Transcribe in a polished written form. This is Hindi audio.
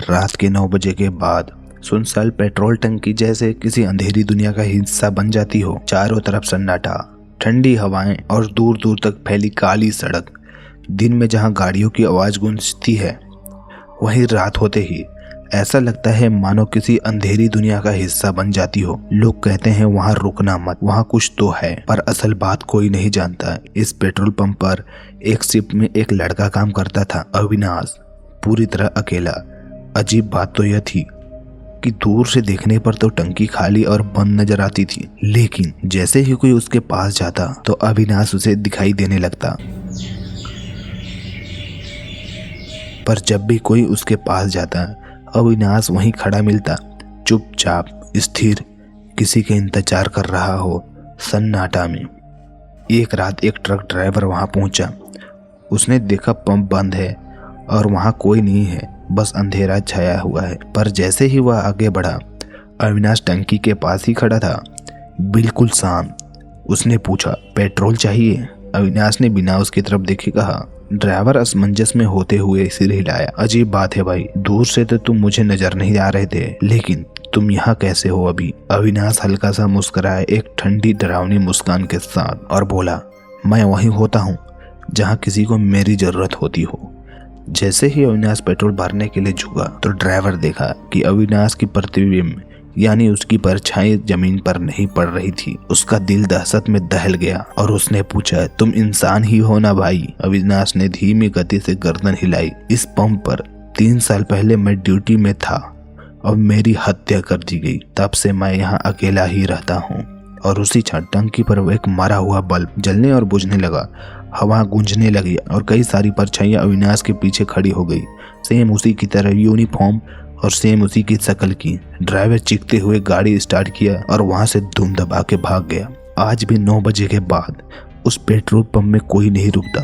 रात के 9 बजे के बाद सुनसान पेट्रोल टंकी जैसे किसी अंधेरी दुनिया का हिस्सा बन जाती हो। चारों तरफ सन्नाटा, ठंडी हवाएं और दूर दूर तक फैली काली सड़क। दिन में जहां गाड़ियों की आवाज गूंजती है, वहीं रात होते ही ऐसा लगता है मानो किसी अंधेरी दुनिया का हिस्सा बन जाती हो। लोग कहते हैं वहां रुकना मत, वहां कुछ तो है, पर असल बात कोई नहीं जानता। इस पेट्रोल पंप पर एक शिफ्ट में एक लड़का काम करता था, अविनाश, पूरी तरह अकेला। अजीब बात तो यह थी कि दूर से देखने पर तो टंकी खाली और बंद नजर आती थी, लेकिन जैसे ही कोई उसके पास जाता तो अविनाश उसे दिखाई देने लगता। पर जब भी कोई उसके पास जाता, अविनाश वहीं खड़ा मिलता, चुपचाप, स्थिर, किसी के इंतजार कर रहा हो, सन्नाटा में। एक रात एक ट्रक ड्राइवर वहां पहुंचा। उसने देखा पंप बंद है और वहां कोई नहीं है, बस अंधेरा छाया हुआ है। पर जैसे ही वह आगे बढ़ा, अविनाश टंकी के पास ही खड़ा था, बिल्कुल शांत। उसने पूछा, पेट्रोल चाहिए? अविनाश ने बिना उसकी तरफ देखे कहा। ड्राइवर असमंजस में होते हुए सिर हिलाया। अजीब बात है भाई, दूर से तो तुम मुझे नजर नहीं आ रहे थे, लेकिन तुम यहाँ कैसे हो अभी? अविनाश हल्का सा मुस्कुराया, एक ठंडी डरावनी मुस्कान के साथ, और बोला, मैं वहीं होता हूँ जहाँ किसी को मेरी जरूरत होती हो। जैसे ही अविनाश पेट्रोल भरने के लिए झुका तो ड्राइवर देखा कि अविनाश की प्रतिबिंब यानी उसकी परछाई जमीन पर नहीं पड़ रही थी। उसका दिल दहशत में दहल गया और उसने पूछा, तुम इंसान ही हो ना भाई? अविनाश ने धीमी गति से गर्दन हिलाई। इस पंप पर 3 साल पहले मैं ड्यूटी में था और मेरी हत्या कर दी गई। तब से मैं यहाँ अकेला ही रहता हूँ। और उसी क्षण टंकी पर एक मरा हुआ बल्ब जलने और बुझने लगा। हवा गूंजने लगी और कई सारी परछाइयां अविनाश के पीछे खड़ी हो गई, सेम उसी की तरह यूनिफॉर्म और सेम उसी की शक्ल की। ड्राइवर चीखते हुए गाड़ी स्टार्ट किया और वहां से धूम दबा के भाग गया। आज भी 9 बजे के बाद उस पेट्रोल पंप में कोई नहीं रुकता।